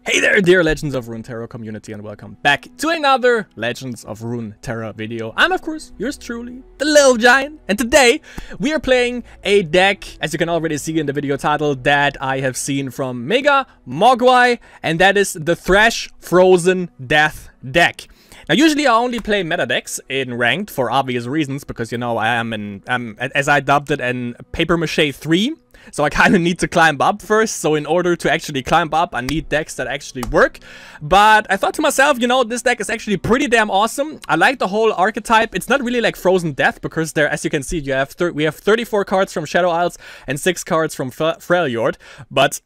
Hey there, dear Legends of Runeterra community, and welcome back to another Legends of Runeterra video. I'm, of course, yours truly, the Little Giant, and today we are playing a deck, as you can already see in the video title, that I have seen from Mega Mogwai, and that is the Thresh Frozen Death deck. Now, usually I only play meta decks in Ranked for obvious reasons, because, you know, I'm as I dubbed it, an Paper Mache 3. So I kind of need to climb up first, so in order to actually climb up, I need decks that actually work. But I thought to myself, you know, this deck is actually pretty damn awesome. I like the whole archetype. It's not really like Frozen Death, because there, as you can see, we have 34 cards from Shadow Isles and 6 cards from Freljord. But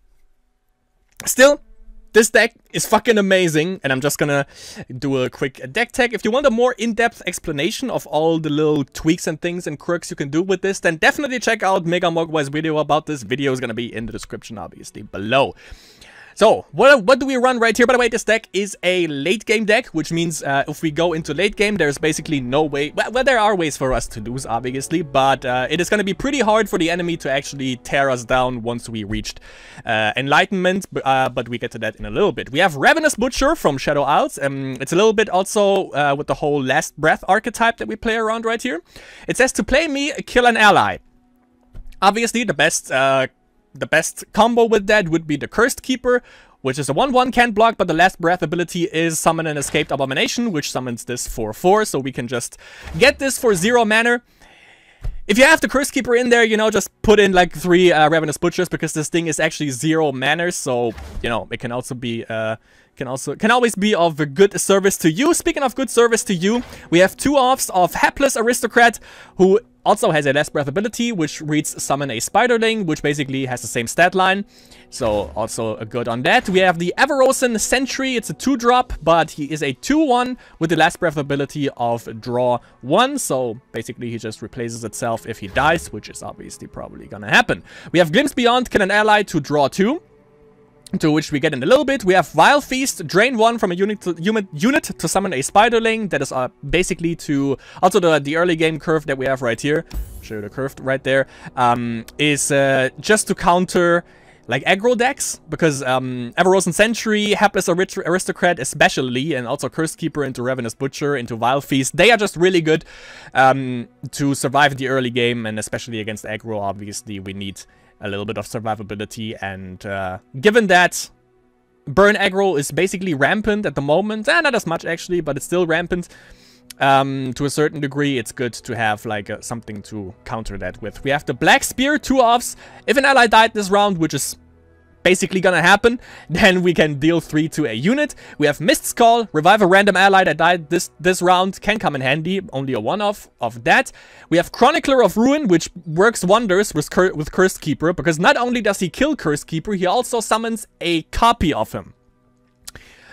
still, this deck is fucking amazing, and I'm just gonna do a quick deck tech. If you want a more in-depth explanation of all the little tweaks and things and quirks you can do with this, then definitely check out Mega Mogwai's video about this. Video is gonna be in the description, obviously, below. So, what do we run right here? By the way, this deck is a late game deck, which means if we go into late game, there's basically no way... Well, there are ways for us to lose, obviously, but it is going to be pretty hard for the enemy to actually tear us down once we reached Enlightenment, but we get to that in a little bit. We have Ravenous Butcher from Shadow Isles. It's a little bit also with the whole Last Breath archetype that we play around right here. It says to play me, kill an ally. Obviously, the best combo with that would be the Cursed Keeper, which is a 1/1, can't block, but the Last Breath ability is Summon an Escaped Abomination, which summons this for 4, so we can just get this for 0 mana. If you have the Cursed Keeper in there, you know, just put in like 3 Ravenous Butchers, because this thing is actually 0 mana, so, you know, it can also be... can always be of a good service to you. Speaking of good service to you, we have 2 offs of Hapless Aristocrat, who also has a Last Breath ability, which reads Summon a Spiderling, which basically has the same stat line. So, also a good on that. We have the Everosen Sentry. It's a 2-drop, but he is a 2/1 with the Last Breath ability of Draw 1. So, basically, he just replaces itself if he dies, which is obviously probably gonna happen. We have Glimpse Beyond, kill an ally to draw 2. To which we get in a little bit. We have Vile Feast, drain 1 from a unit to summon a Spiderling. That is basically to... Also the early game curve that we have right here. Show you the curve right there. Is just to counter like aggro decks. Because Everosen Sentry, Hapless Aristocrat especially, and also Cursed Keeper into Ravenous Butcher, into Vile Feast. They are just really good to survive the early game, and especially against aggro, obviously, we need a little bit of survivability, and given that burn aggro is basically rampant at the moment, not as much actually, but it's still rampant to a certain degree, it's good to have like something to counter that with. We have the Black Spear, 2 offs. If an ally died this round, which is basically gonna happen, then we can deal 3 to a unit. We have Mist's Call, revive a random ally that died this round, can come in handy, only a 1-off of that. We have Chronicler of Ruin, which works wonders with Cursed Keeper, because not only does he kill Cursed Keeper, he also summons a copy of him.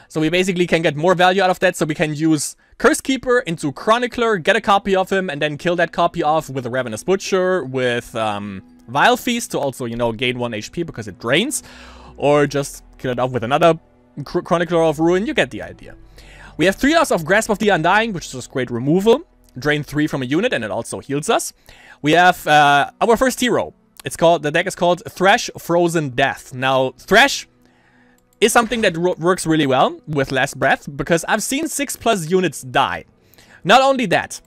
So we basically can get more value out of that, so we can use Cursed Keeper into Chronicler, get a copy of him, and then kill that copy off with a Ravenous Butcher, with Vile Feast to also, you know, gain 1 HP because it drains. Or just kill it off with another Chronicler of Ruin. You get the idea. We have 3 offs of Grasp of the Undying, which is just great removal. Drain 3 from a unit, and it also heals us. We have our first hero. The deck is called Thresh Frozen Death. Now, Thresh is something that works really well with Last Breath, because I've seen 6+ units die. Not only that,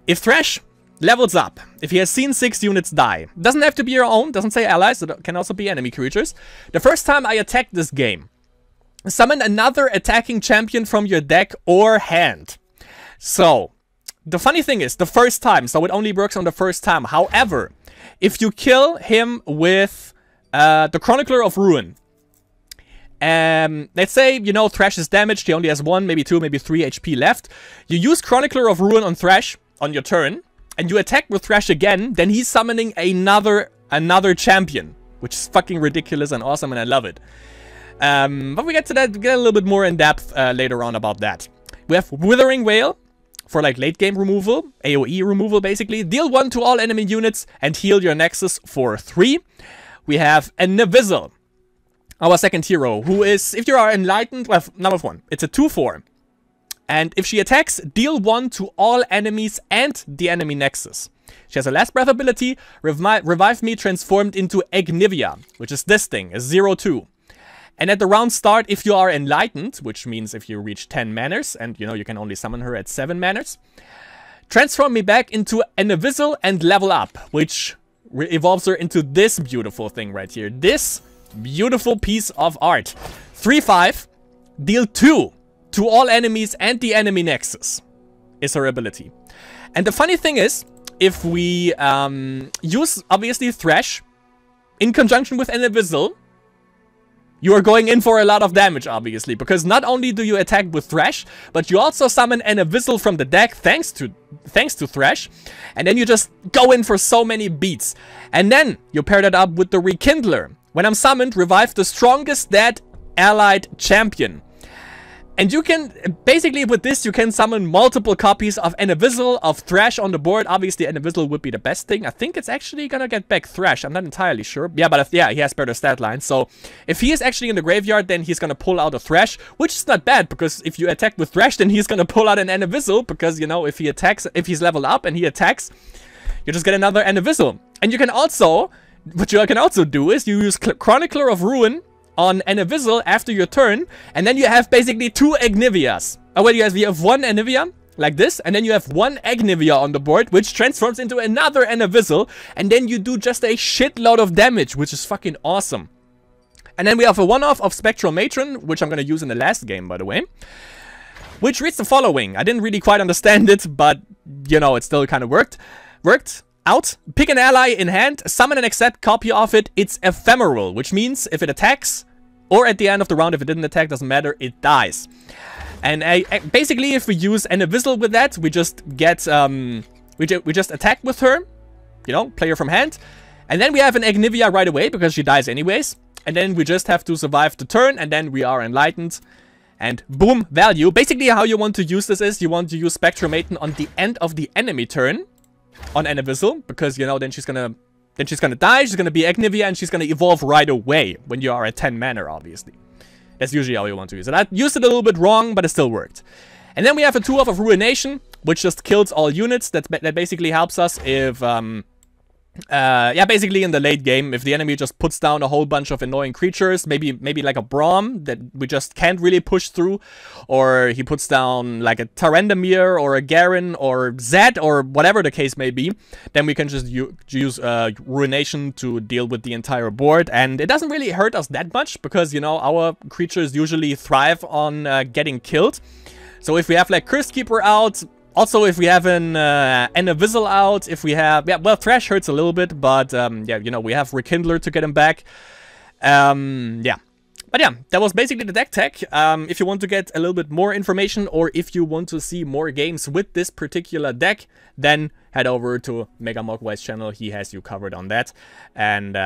if Thresh levels up, if he has seen 6 units die, doesn't have to be your own, doesn't say allies, it can also be enemy creatures. The first time I attack this game, summon another attacking champion from your deck or hand. So, the funny thing is, the first time, so it only works on the first time. However, if you kill him with the Chronicler of Ruin, let's say, you know, Thresh is damaged, he only has 1, maybe 2, maybe 3 HP left. You use Chronicler of Ruin on Thresh on your turn, and you attack with Thresh again, then he's summoning another champion, which is fucking ridiculous and awesome, and I love it. But we get to that, get a little bit more in depth later on about that. We have Withering Wail for like late game removal, AoE removal basically. Deal 1 to all enemy units and heal your Nexus for 3. We have a Nevizzle, our second hero, who is, if you are enlightened, well, number 1, it's a 2/4. And if she attacks, deal 1 to all enemies and the enemy Nexus. She has a Last Breath ability, Revive Me transformed into Egnivia, which is this thing, a 0/2. And at the round start, if you are enlightened, which means if you reach 10 manners, and you know you can only summon her at 7 manners, transform me back into an Abyssal and level up, which evolves her into this beautiful thing right here. This beautiful piece of art. 3/5, deal 2 to all enemies and the enemy nexus is her ability. And the funny thing is, if we use, obviously, Thresh in conjunction with an Abyssal, you are going in for a lot of damage, obviously, because not only do you attack with Thresh, but you also summon an Abyssal from the deck thanks to Thresh, and then you just go in for so many beats. And then you pair that up with the Rekindler. When I'm summoned, revive the strongest dead allied champion. And you can, basically with this, you can summon multiple copies of an Abyssal, of Thresh on the board. Obviously, an Abyssal would be the best thing. I think it's actually gonna get back Thresh. I'm not entirely sure. Yeah, but yeah, he has better stat line. So if he is actually in the graveyard, then he's gonna pull out a Thresh, which is not bad, because if you attack with Thresh, then he's gonna pull out an Abyssal, because, you know, if he attacks, if he's leveled up and he attacks, you just get another Abyssal. And you can also, what you can also do is you use Chronicler of Ruin on an Abyssal after your turn, and then you have basically 2 Agnivias. Oh wait, you have 1 Agnivia, like this, and then you have 1 Agnivia on the board, which transforms into another Abyssal, and then you do just a shitload of damage, which is fucking awesome. And then we have a one-off of Spectral Matron, which I'm gonna use in the last game, by the way, which reads the following. I didn't really quite understand it, but, you know, it still kind of worked out. Pick an ally in hand, summon an exact copy of it. It's ephemeral, which means if it attacks, or at the end of the round, if it didn't attack, doesn't matter, it dies. And basically, if we use an Abyssal with that, we just get, we just attack with her, you know, play her from hand. And then we have an Agnivia right away, because she dies anyways. And then we just have to survive the turn, and then we are enlightened. And boom, value. Basically, how you want to use this is, you want to use Spectral Matron on the end of the enemy turn on an Abyssal, because, you know, then she's gonna die, she's gonna be Agnivia, and she's gonna evolve right away when you are at 10 mana, obviously. That's usually how you want to use it. I used it a little bit wrong, but it still worked. And then we have a 2-off of Ruination, which just kills all units. That basically helps us if, yeah, basically in the late game, if the enemy just puts down a whole bunch of annoying creatures, maybe like a Braum that we just can't really push through, or he puts down like a Tyrandamir or a Garen or Zed or whatever the case may be, then we can just use Ruination to deal with the entire board, and it doesn't really hurt us that much, because, you know, our creatures usually thrive on getting killed. So if we have like Curse Keeper out, also, if we have an Abyssal out, if we have... Yeah, well, Thresh hurts a little bit, but, yeah, you know, we have Rekindler to get him back. Yeah. But yeah, that was basically the deck tech. If you want to get a little bit more information, or if you want to see more games with this particular deck, then head over to Mega Mogwai's channel. He has you covered on that. And,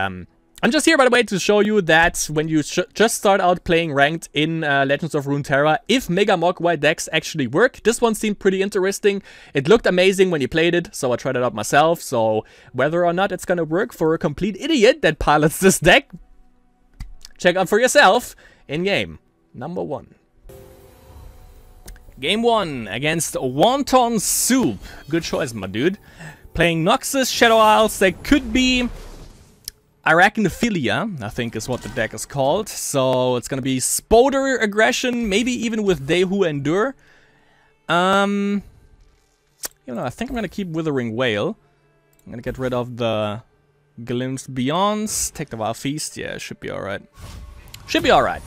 I'm just here, by the way, to show you that when you just start out playing ranked in Legends of Runeterra, if Mega Mogwai decks actually work. This one seemed pretty interesting. It looked amazing when you played it, so I tried it out myself. So whether or not it's gonna work for a complete idiot that pilots this deck, check out for yourself in game number 1. Game 1 against Wonton Soup. Good choice, my dude. Playing Noxus, Shadow Isles, that could be Arachnophilia, I think is what the deck is called. So it's gonna be Spoder Aggression, maybe even with Dehu Endure. You know, I think I'm gonna keep Withering Wail. I'm gonna get rid of the Glimpse Beyonds, take the Wild Feast. Yeah, should be alright. Should be alright.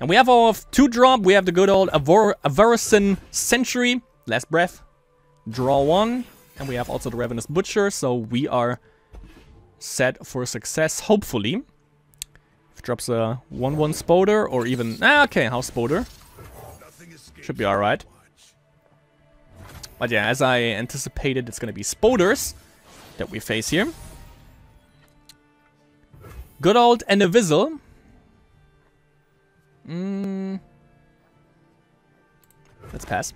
And we have our 2-drop. We have the good old Avaricin Century. Last Breath. Draw 1. And we have also the Ravenous Butcher, so we are set for success, hopefully. If it drops a 1/1 Spoder, or even... okay, House Spoder. Should be alright. But yeah, as I anticipated, it's gonna be Spoders that we face here. Good old Abyssal. Let's pass.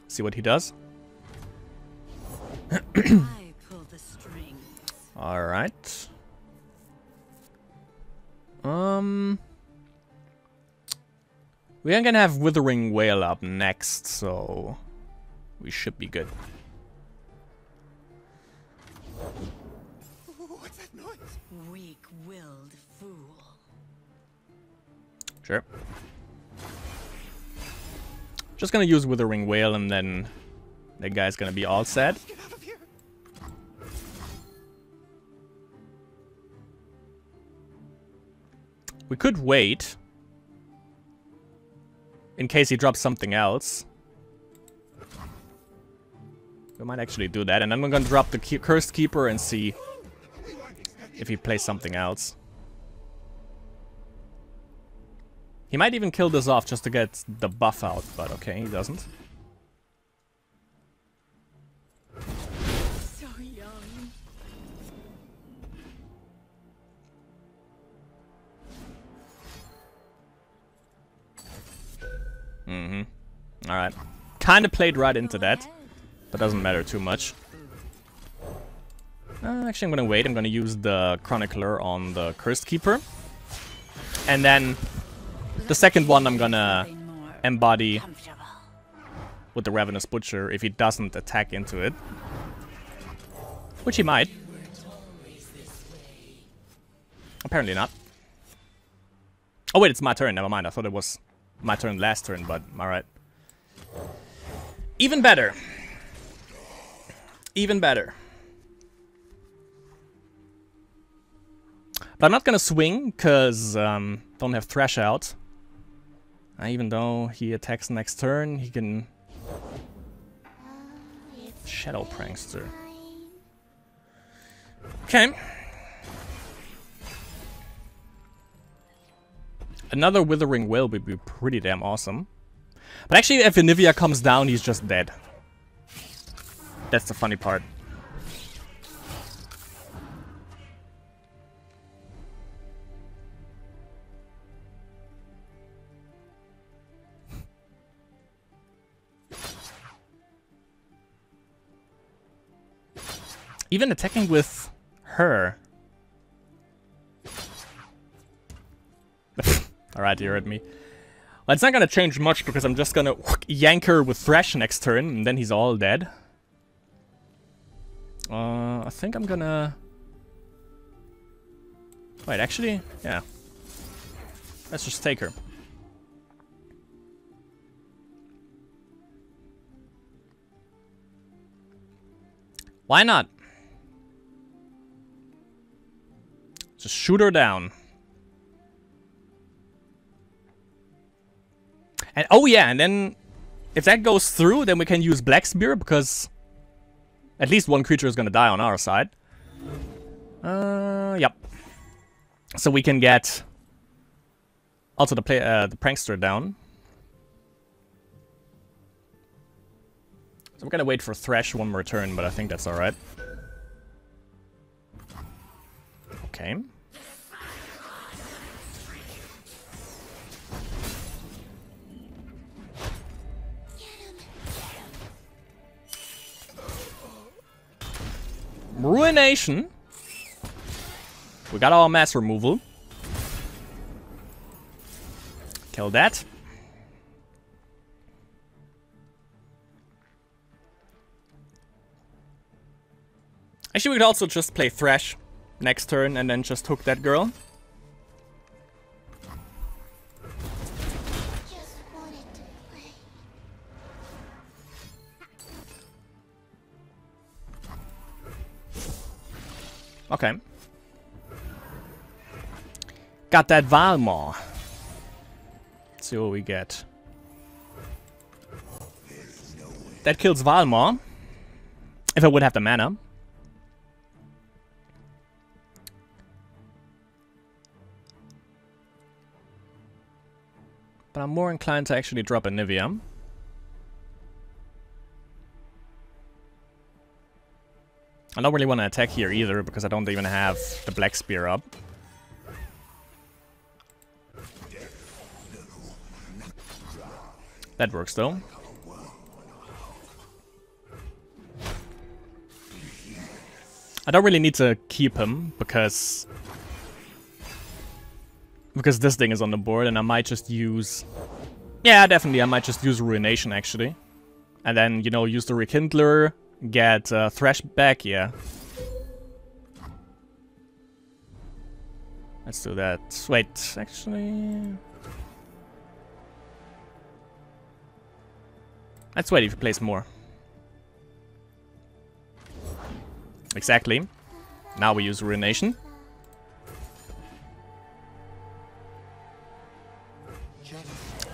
See what he does. Alright. We are gonna have Withering Wail up next, so we should be good. What's that noise? Weak-willed fool. Sure. Just gonna use Withering Wail and then that guy's gonna be all set. We could wait in case he drops something else. We might actually do that, and then we're gonna drop the Cursed Keeper and see if he plays something else. He might even kill this off just to get the buff out, but okay, he doesn't. So young. Mm-hmm. Alright. Kinda played right into that, but doesn't matter too much. Actually, I'm gonna wait. I'm gonna use the Chronicler on the Cursed Keeper. And then the second one I'm gonna embody with the Ravenous Butcher if he doesn't attack into it. Which he might. Apparently not. Oh wait, it's my turn. Never mind. I thought it was my turn last turn, but alright. Even better. Even better. But I'm not gonna swing, because don't have Thresh out. Even though he attacks next turn, he can... Shadow Prankster. Okay. Another Withering Wail would be pretty damn awesome. But actually, if Anivia comes down, he's just dead. That's the funny part. Even attacking with her. Alright, you heard me. Well, it's not gonna change much because I'm just gonna yank her with Thresh next turn and then he's all dead. I think I'm gonna... Wait, actually? Yeah. Let's just take her. Why not? Just shoot her down. And oh yeah, and then if that goes through, then we can use Black Spear because at least one creature is gonna die on our side. Yep. So we can get also the Prankster down. So we're gonna wait for Thresh one more turn, but I think that's alright. Okay. Ruination. We got our mass removal. Kill that. Actually, we could also just play Thresh next turn and then just hook that girl. Okay. Got that Valmar. Let's see what we get. That kills Valmar. If I would have the mana. But I'm more inclined to actually drop Anivia. I don't really want to attack here either, because I don't even have the Black Spear up. That works though. I don't really need to keep him, because this thing is on the board, and I might just use... Yeah, definitely, I might just use Ruination, actually. And then, you know, use the Rekindler, get Thresh back, yeah. Let's do that. Wait, actually... Let's wait if he plays more. Exactly. Now we use Ruination.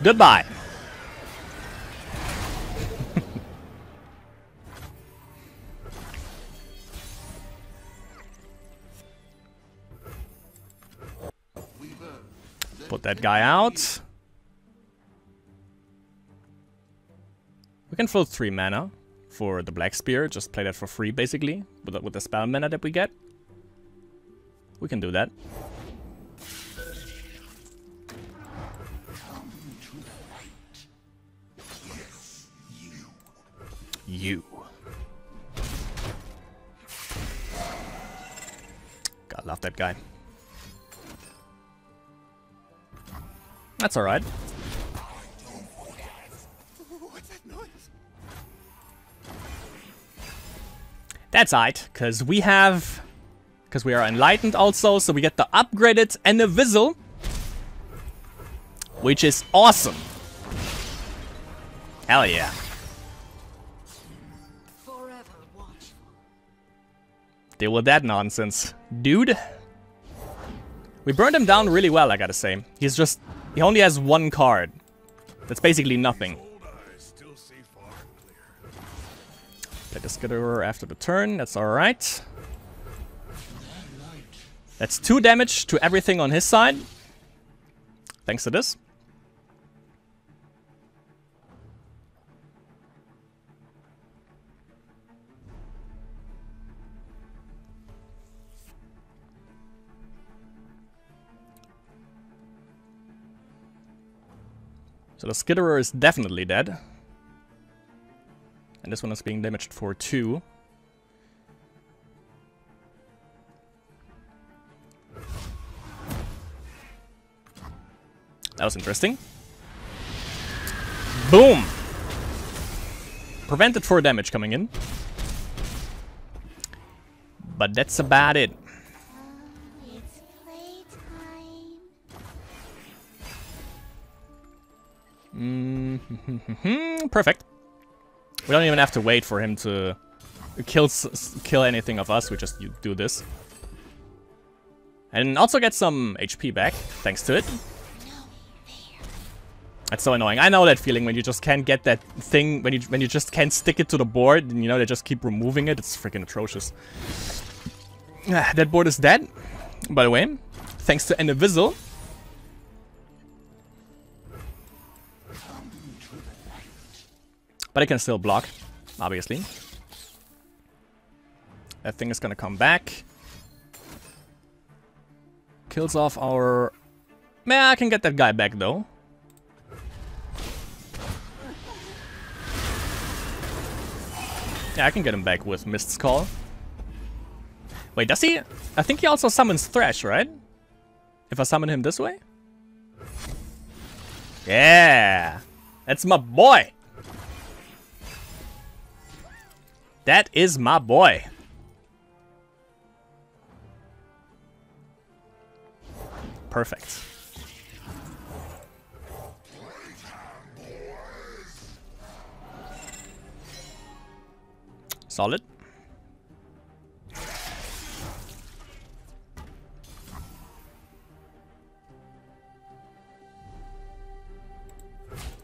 Goodbye. Put that guy out. We can float 3 mana for the Black Spear. Just play that for free, basically, with the spell mana that we get. We can do that. You. God, love that guy. That's alright. That's alright, because we have... Because we are enlightened also, so we get the upgraded Enivisal, which is awesome. Hell yeah. Deal with that nonsense, dude. We burned him down really well, I gotta say. He's just... He only has 1 card. That's basically nothing. Play the Skitterer after the turn, that's alright. That's 2 damage to everything on his side. Thanks to this. So the Skitterer is definitely dead. And this one is being damaged for 2. That was interesting. Boom! Prevented 4 damage coming in. But that's about it. It's playtime. Perfect. We don't even have to wait for him to kill anything of us. We just do this. And also get some HP back, thanks to it. That's so annoying. I know that feeling when you just can't get that thing, when you just can't stick it to the board, and you know, they just keep removing it. It's freaking atrocious. That board is dead, by the way, thanks to Enivisal. But it can still block, obviously. That thing is gonna come back. Kills off our... Man, I can get that guy back, though. Yeah, I can get him back with Mist's Call. Wait, does he? I think he also summons Thresh, right? If I summon him this way? Yeah! That's my boy! That is my boy! Perfect. Solid.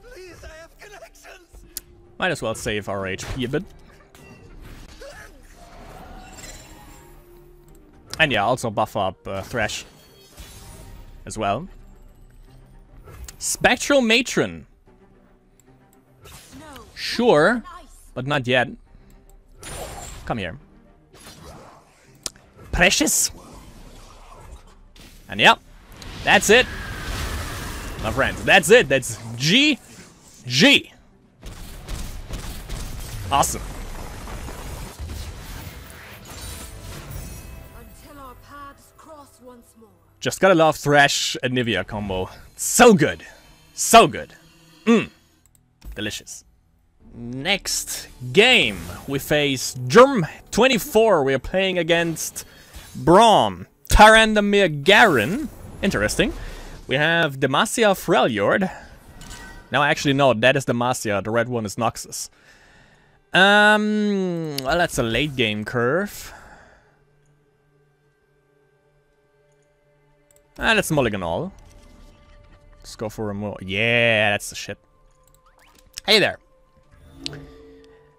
Please, I have connections. Might as well save our HP a bit. And yeah, also buff up Thresh as well. Spectral Matron. Sure, but not yet. Come here. Precious. And yep, that's it. My friends, that's it. That's GG. Awesome. Until our paths cross once more. Just gotta love Thresh and Nivea combo. So good. So good. Delicious. Next game, we face Germ24. We are playing against Braum, Tyrandamir Garen. Interesting. We have Demacia Freljord. Now I actually know that is Demacia, the red one is Noxus. Well, that's a late game curve. Let's mulligan all. Let's go for a more. Yeah, that's the shit. Hey there.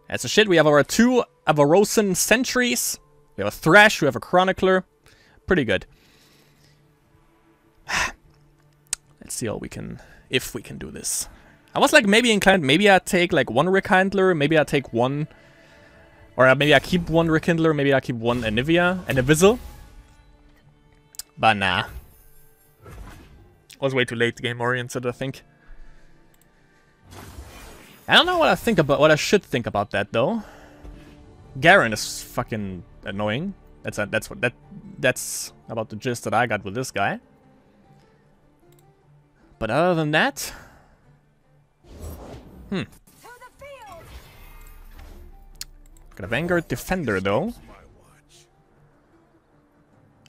That's the shit. We have our 2 Avarosan Sentries. We have a Thresh, we have a Chronicler. Pretty good. Let's see how we can, if we can do this. I was like maybe inclined, maybe I take like 1 Rekindler, maybe I take 1, or maybe I keep 1 Rekindler, maybe I keep 1 Anivia and a Vizzle. But nah. Was way too late game oriented, I think. I don't know what I think about, what I should think about that though. Garen is fucking annoying. That's about the gist that I got with this guy. But other than that, got a Vanguard Defender though.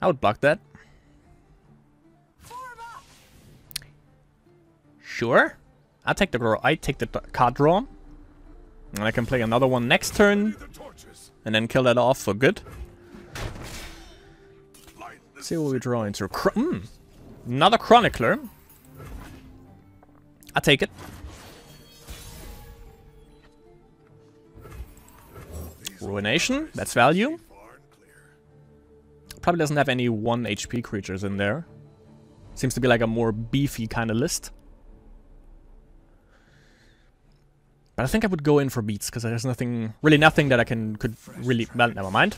I would block that. Sure. I take the card draw. And I can play another one next turn. And then kill that off for good. Let's see what we draw into. Another Chronicler. I take it. Ruination, that's value. Probably doesn't have any 1 HP creatures in there. Seems to be like a more beefy kind of list. But I think I would go in for beats, because there's nothing, really nothing that I could really, well, never mind.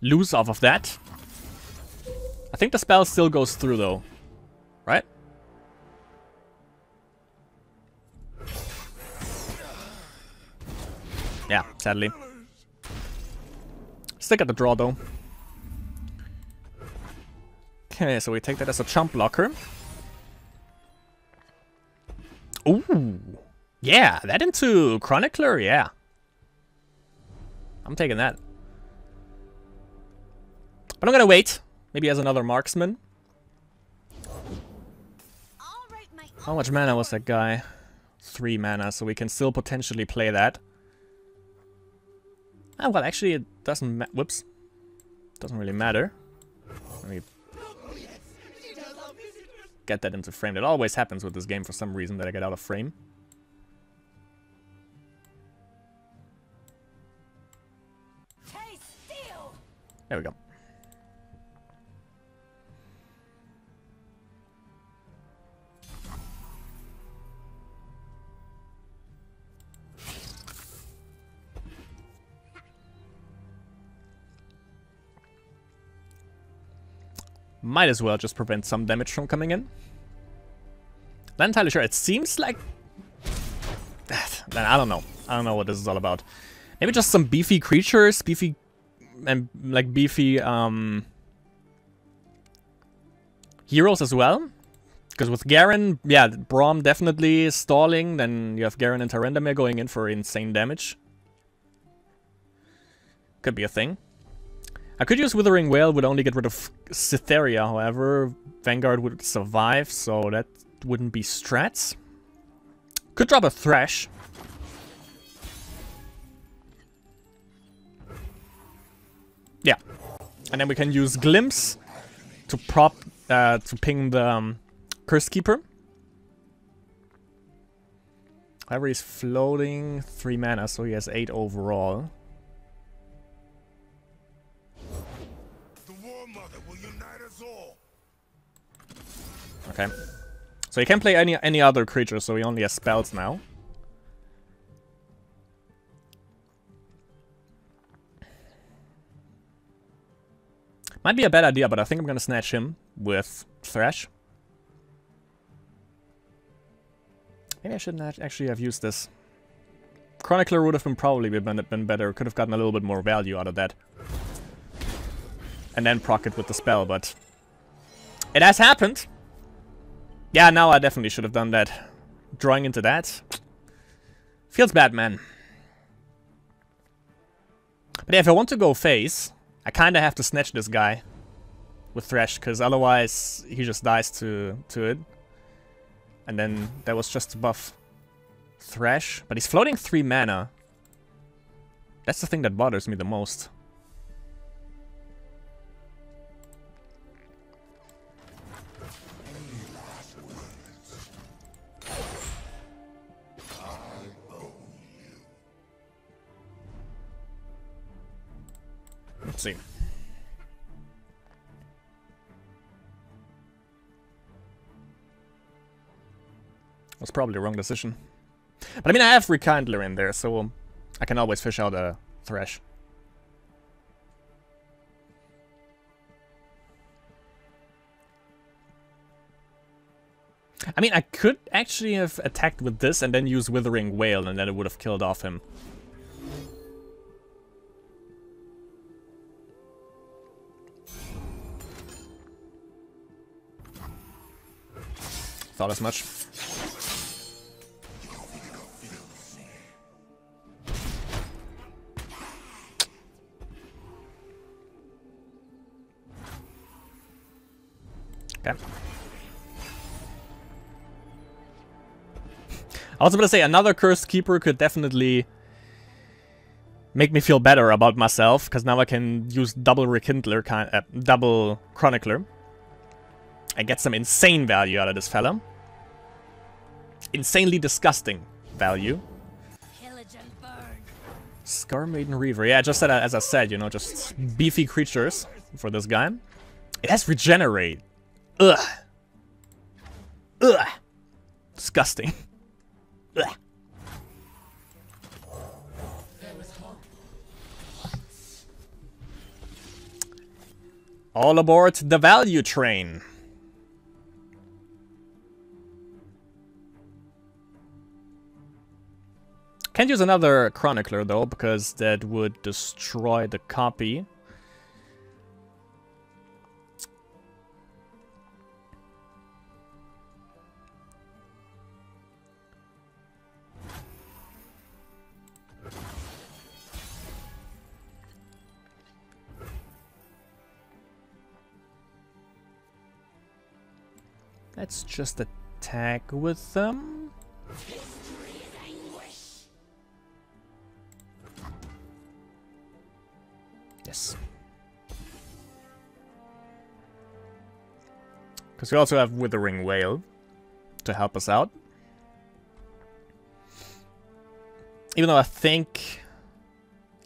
Lose off of that. I think the spell still goes through though, right? Yeah, sadly. Still got the draw though. Okay, so we take that as a chump blocker. Ooh. Yeah, that into Chronicler, yeah. I'm taking that. But I'm gonna wait. Maybe as another marksman. How much mana was that guy? 3 mana, so we can still potentially play that. Oh, well, actually, it doesn't whoops. Doesn't really matter. Let me get that into frame. That always happens with this game for some reason, that I get out of frame. There we go. Might as well just prevent some damage from coming in. Not entirely sure. It seems like... I don't know. I don't know what this is all about. Maybe just some beefy creatures, beefy... and like beefy heroes as well. Because with Garen, yeah, Braum definitely stalling. Then you have Garen and Tyrandamere going in for insane damage. Could be a thing. I could use Withering Wail, would only get rid of Cytheria, however. Vanguard would survive, so that wouldn't be strats. Could drop a Thresh. Yeah. And then we can use Glimpse to to ping the Curse Keeper. However, he's floating 3 mana, so he has 8 overall. Okay. So he can't play any other creature, so he only has spells now. Might be a bad idea, but I think I'm gonna snatch him with Thresh. Maybe I shouldn't actually have used this. Chronicler would have probably been better. Could have gotten a little bit more value out of that. And then proc it with the spell, but... it has happened! Yeah, now I definitely should have done that. Drawing into that. Feels bad, man. But yeah, if I want to go face, I kinda have to snatch this guy with Thresh, because otherwise he just dies to it. And then that was just to buff Thresh. But he's floating 3 mana. That's the thing that bothers me the most. Let's see. Was probably the wrong decision. But I mean, I have Rekindler in there, so I can always fish out a Thresh. I mean, I could actually have attacked with this and then use Withering Wail, and then it would have killed off him. Thought as much. Okay. I was about to say, another Cursed Keeper could definitely make me feel better about myself, because now I can use double Rekindler, double Chronicler. And get some insane value out of this fella. Insanely disgusting value. Pillage and burn. Scar Maiden Reaver. Yeah, just as I said, you know, just beefy creatures for this guy. It has Regenerate. Ugh. Ugh. Disgusting. Ugh. All aboard the value train. Can't use another Chronicler though, because that would destroy the copy. Let's just attack with them. Yes. Because we also have Withering Wail to help us out. Even though I think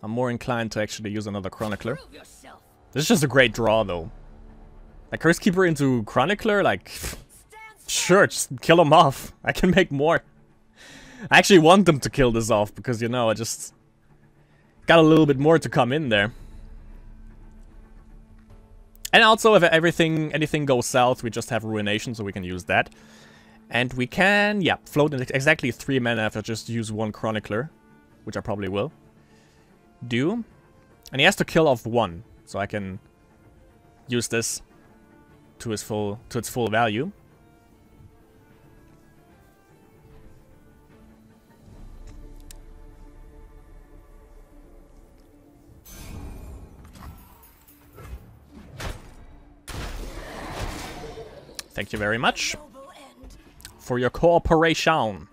I'm more inclined to actually use another Chronicler. This is just a great draw though. Like Curse Keeper into Chronicler, like, sure, just kill him off. I can make more. I actually want them to kill this off because, you know, I just got a little bit more to come in there. And also, if anything goes south, we just have Ruination, so we can use that. And we can, yeah, float in exactly 3 mana if I just use 1 Chronicler, which I probably will do. And he has to kill off 1, so I can use this to its full value. Thank you very much for your cooperation.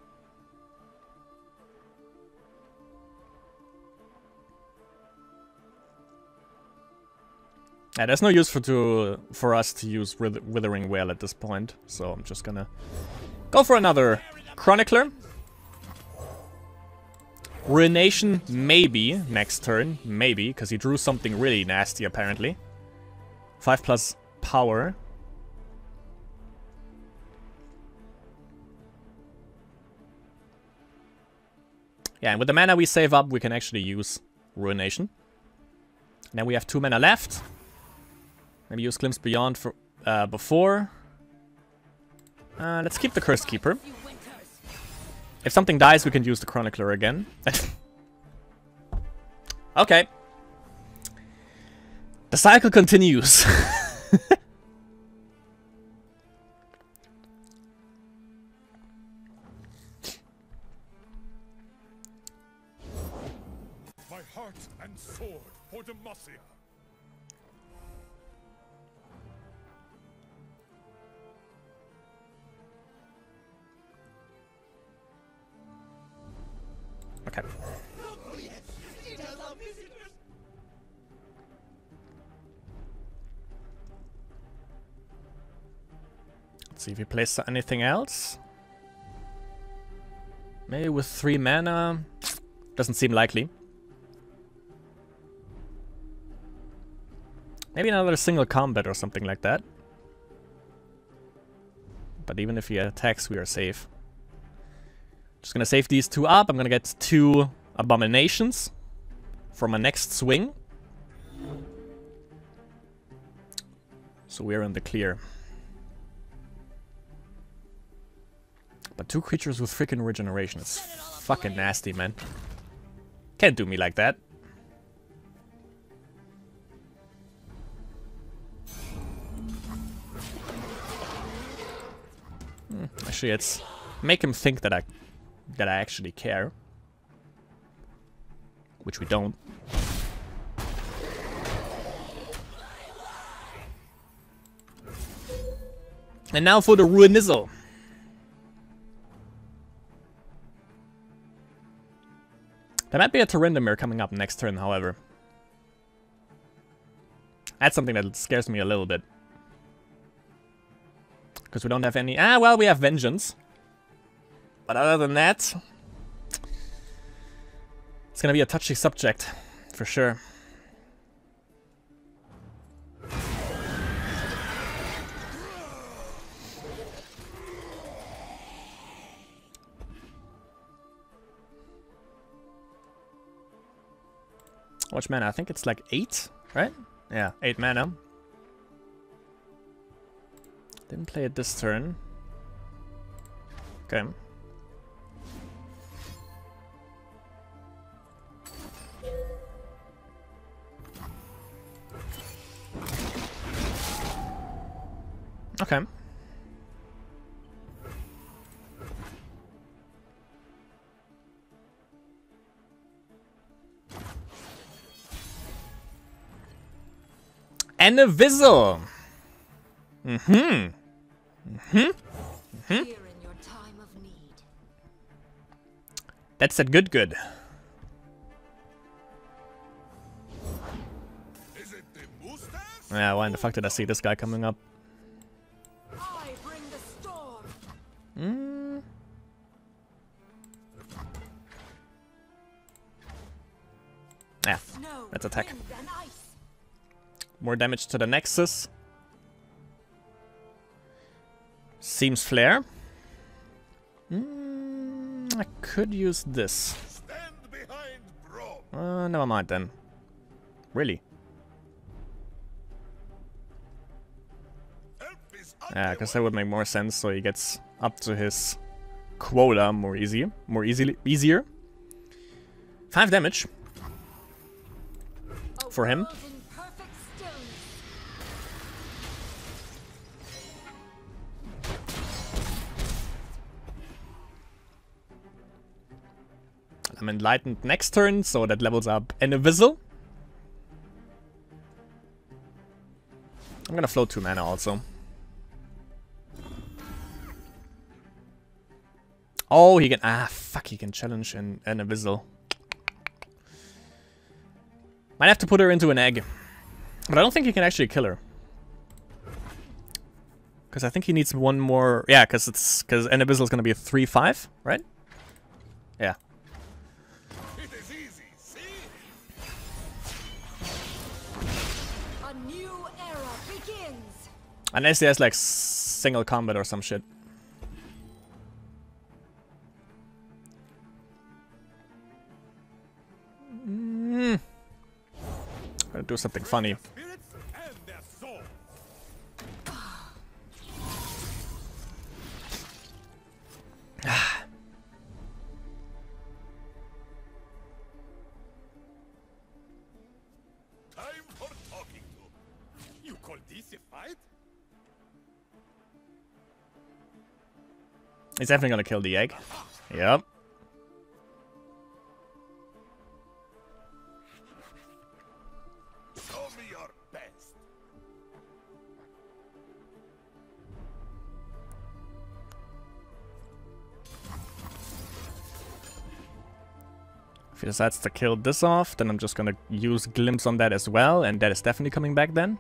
Yeah, there's no use for us to use Withering Wail at this point, so I'm just gonna go for another Chronicler. Ruination, maybe, next turn. Maybe, because he drew something really nasty, apparently. 5+ power. Yeah, and with the mana we save up, we can actually use Ruination. Now we have 2 mana left. Maybe use Glimpse Beyond for before. Let's keep the Cursed Keeper. If something dies, we can use the Chronicler again. Okay. The cycle continues. My heart and sword for Demacia. Okay. Let's see if he plays anything else. Maybe with 3 mana. Doesn't seem likely. Maybe another single combat or something like that. But even if he attacks, we are safe. Just gonna save these 2 up. I'm gonna get 2 abominations for my next swing. So we're in the clear. But 2 creatures with freaking regeneration. It's fucking nasty, man. Can't do me like that. Actually, it's make him think that I actually care, which we don't. And now for the Ruinizzle. There might be a Tyrandamere coming up next turn, however. That's something that scares me a little bit. Because we don't have any... Ah, well, we have Vengeance. But other than that... It's gonna be a touchy subject, for sure. How much mana? I think it's like 8, right? Yeah, 8 mana. Didn't play it this turn. Okay. Okay. And a Vizzle. Here in your time of need. That's that good. Is it the mustache? Yeah, why in the fuck did I see this guy coming up? I bring the storm. Yeah, let's attack. More damage to the Nexus. Seems flare. I could use this. Stand behind, bro. Never mind then. Really? Help is on Yeah, the because way. that would make more sense. So he gets up to his quota more easier. 5 damage for him. I'm enlightened next turn, so that levels up Enivizzle. I'm gonna float 2 mana also. Oh, he can... Ah, fuck, he can challenge an Enivizzle. Might have to put her into an egg. But I don't think he can actually kill her. Because I think he needs one more... Yeah, because Enivizzle is gonna be a 3/5, right? Yeah. It is easy, see? A new era begins. Unless he has like single combat or some shit. Gotta do something funny. Spirits and their soul. Time for talking to. You call this a fight? He's definitely gonna kill the egg. Yep. Show me your best. If he decides to kill this off, then I'm just gonna use Glimpse on that as well, and that is definitely coming back then.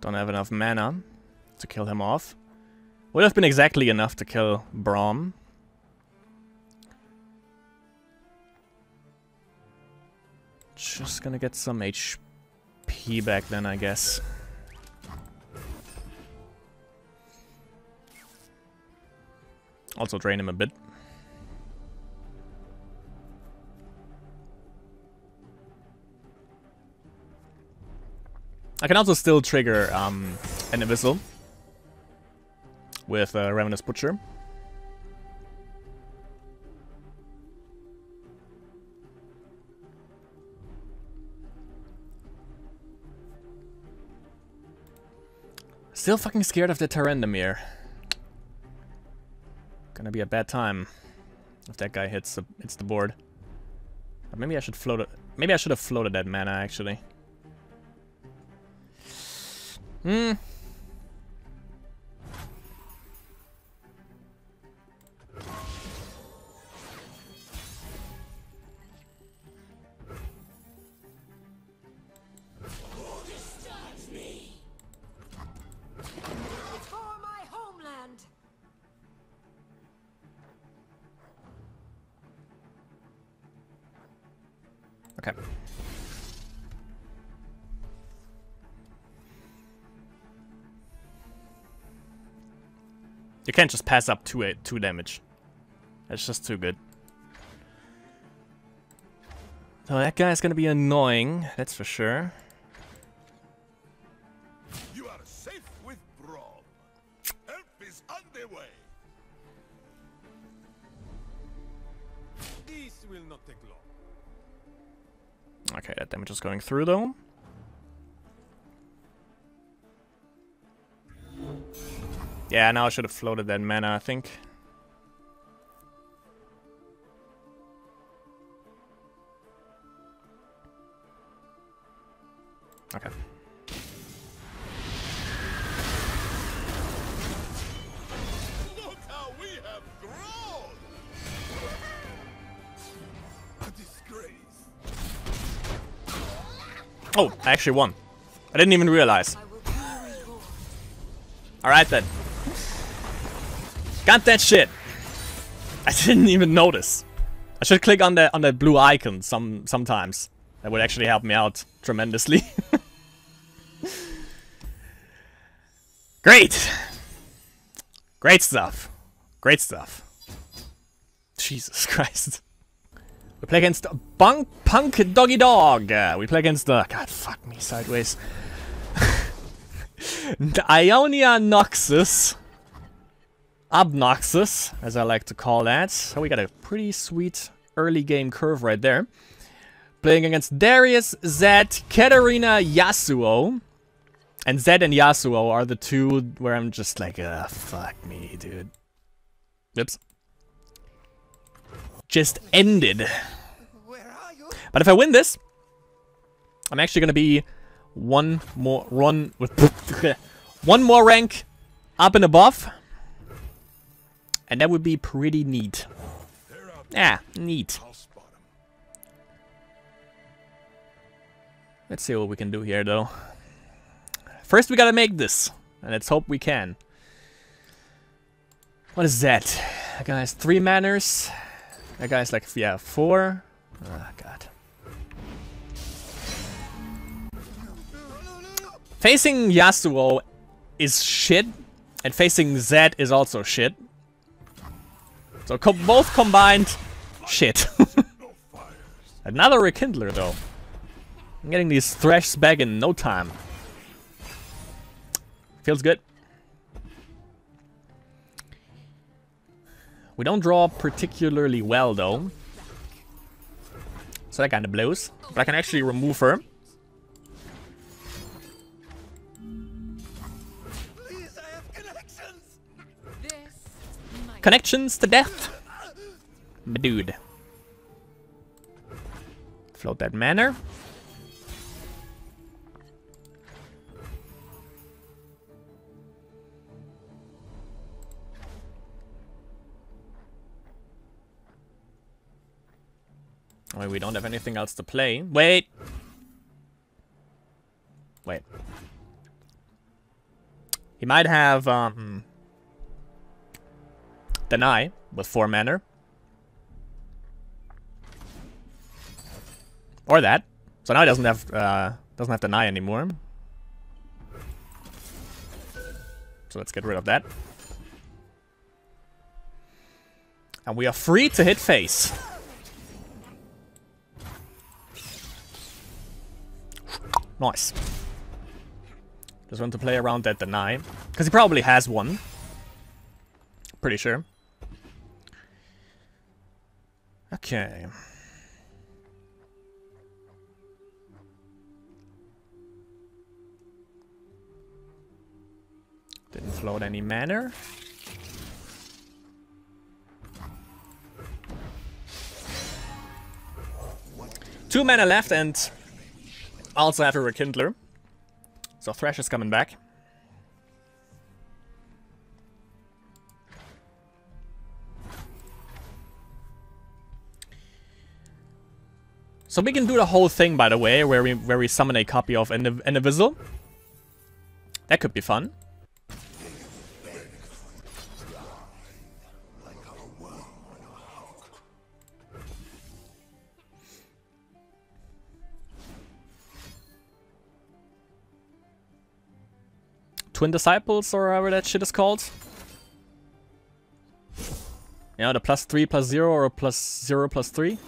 Don't have enough mana to kill him off. Would have been exactly enough to kill Braum. Just gonna get some HP back then, I guess. Also drain him a bit. I can also still trigger an Abyssal with Ravenous Butcher. Still fucking scared of the Tyranndomere. Gonna be a bad time if that guy hits the board. But maybe I should float it. Maybe I should have floated that mana actually. For my homeland. Okay. You can't just pass up 2 damage. That's just too good. So that guy's gonna be annoying, that's for sure. You are safe with Braum. Help is on the way. This will not take long. Okay, that damage is going through though. Yeah, now I should have floated that mana, I think. Okay. Look how we have grown. A disgrace. Oh, I actually won. I didn't even realize. I will be reborn. Alright then. Got that shit. I didn't even notice. I should click on that blue icon sometimes. That would actually help me out tremendously. Great! Great stuff. Great stuff. Jesus Christ. We play against Punk Doggy Dog. We play against the... God, fuck me sideways. The Ionia Noxus. Obnoxus, as I like to call that. So we got a pretty sweet early game curve right there. Playing against Darius, Zed, Katarina, Yasuo. And Zed and Yasuo are the two where I'm just like, fuck me, dude. Oops. Just ended. Where are you? But if I win this, I'm actually gonna be one more rank up and above. And that would be pretty neat. Yeah, neat. Let's see what we can do here, though. First, we gotta make this. And let's hope we can. What is that? That guy has 3 manners. That guy's like, yeah, 4. Oh, God. Facing Yasuo is shit. And facing Zed is also shit. So both combined, shit. Another Rekindler though. I'm getting these thrashs back in no time. Feels good. We don't draw particularly well though. So that kind of blows. But I can actually remove her. Please, I have connections. This might Connections to death. My dude. Float that manor. Wait, we don't have anything else to play. Wait. Wait. He might have Deny with 4 mana. Or that. So now he doesn't have Deny anymore. So let's get rid of that. And we are free to hit face. Nice. Just want to play around that Deny. Because he probably has one. Pretty sure. Okay. Didn't float any mana. Two mana left and also have a Rekindler. So Thresh is coming back. So we can do the whole thing, by the way, where we summon a copy of Invisal. That could be fun. Twin Disciples, or however that shit is called. Yeah, the +3/+0 or +0/+3.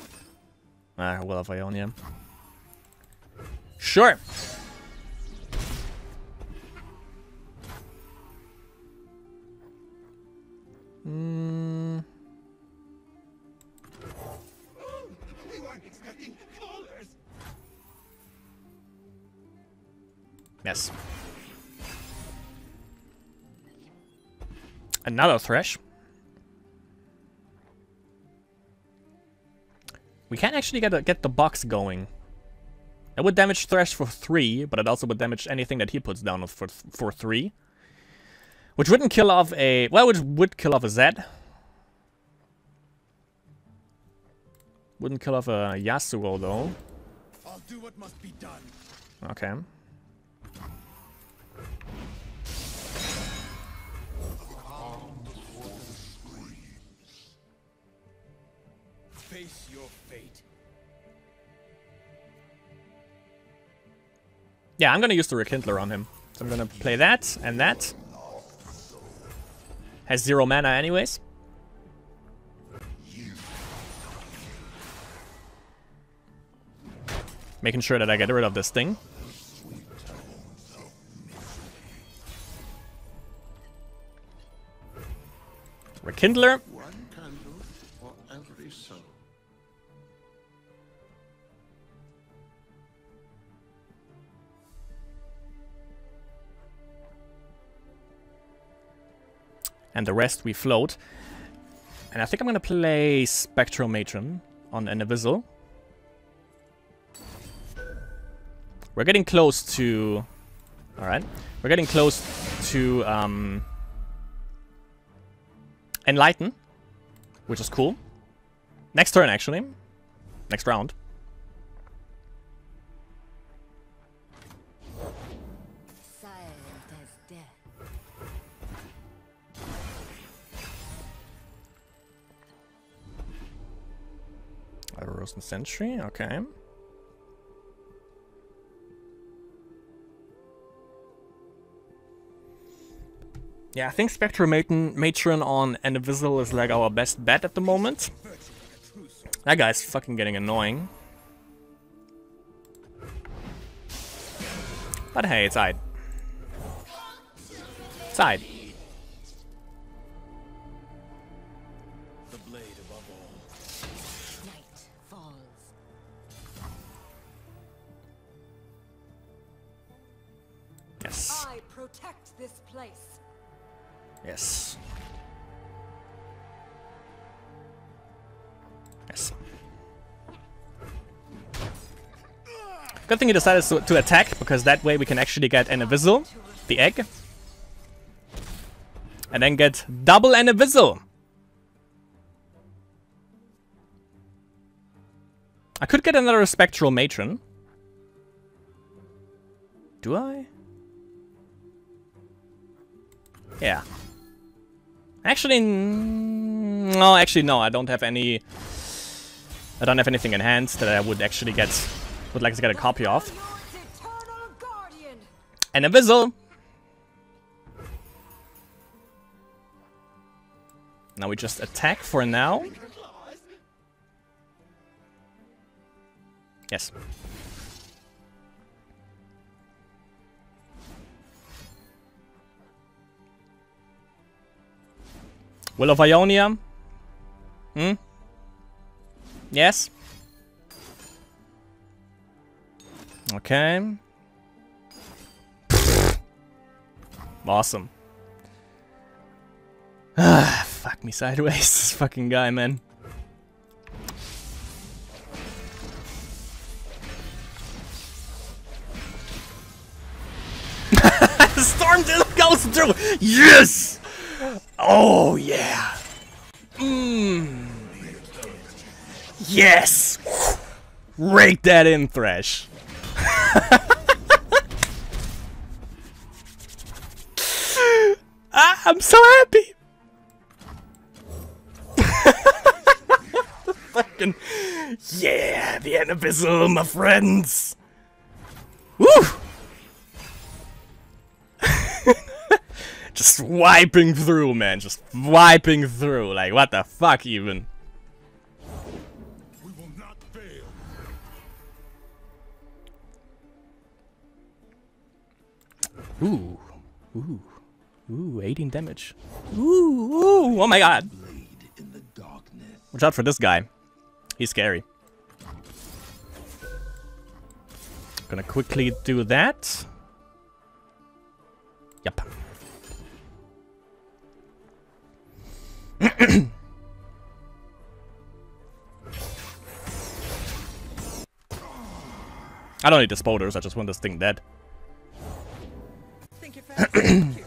Ah, Will of Ionia. Sure. Yes. Another Thresh. We can actually get the box going. It would damage Thresh for 3, but it also would damage anything that he puts down for 3. Which wouldn't kill off a... Well, which would kill off a Zed. Wouldn't kill off a Yasuo, though. I'll do what must be done. Okay. Face your fate. Yeah, I'm gonna use the Rekindler on him. So I'm gonna play that and that. Has 0 mana anyways. Making sure that I get rid of this thing. Rekindler. One candle for every soul. And the rest we float. And I think I'm gonna play Spectral Matron on Invisal. We're getting close to... Alright. We're getting close to Enlighten, which is cool. Next turn, actually. Next round. silent as death. A Rosen Sentry, okay. Yeah, I think Spectral Matron on Invisal is like our best bet at the moment. That guy's fucking getting annoying. But hey, it's aight. It's aight. The blade above all. Night falls. protect this place. Yes. Yes. Good thing he decided to attack, because that way we can actually get Anavizzle, the egg. And then get double Anavizzle. I could get another Spectral Matron. Do I? Yeah. Actually, no. Actually, no. I don't have any. I don't have anything in hand that I would actually get. Would like to get a copy of. And a Vizzle. Now we just attack for now. Yes. Will of Ionia? Hmm? Yes? Okay. Awesome. Ah, fuck me sideways, this fucking guy, man. Storm goes through! Yes! Oh, yeah! Yes! Rake that in, Thresh. I'm so happy! Fucking... Yeah, the Anavizzle, my friends! Woo! Just wiping through, man. Just wiping through. Like, what the fuck, even? We will not fail. Ooh. Ooh. Ooh, 18 damage. Ooh, ooh, oh my god. Watch out for this guy. He's scary. Gonna quickly do that. Yep. I don't need the spoders, I just want this thing dead. Think you're fast and cute.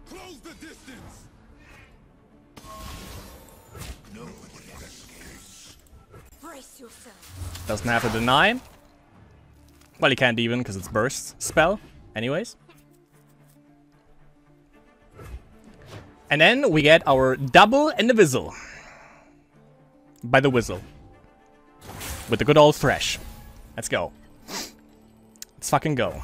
Close the distance. Nobody escapes. Brace yourself. Doesn't have to deny. Well, he can't even, because it's burst spell. Anyways. And then we get our double Anavizzle. By the Whizzle. With the good old Thresh. Let's go. Let's fucking go.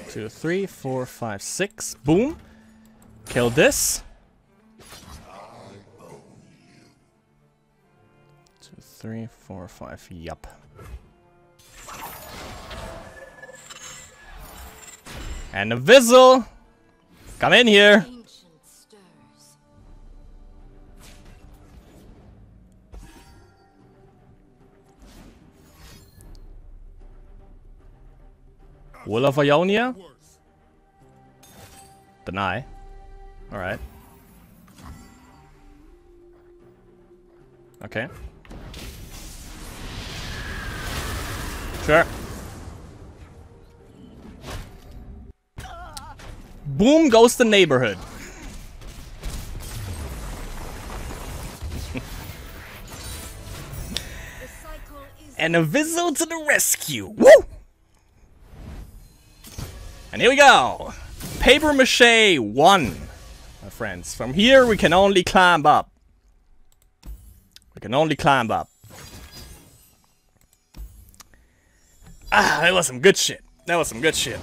2, 3, 4, 5, 6. Boom. Kill this. 2, 3, 4, 5. Yup. And a Vizzle. Come in here. Ancient stirs. Will of Ionia. Worse. Deny. Alright. Okay. Sure. Boom goes the neighborhood. The cycle is And a Vizzle to the rescue. Woo! And here we go. Paper Mache 1. My friends. From here we can only climb up. We can only climb up. Ah, that was some good shit. That was some good shit.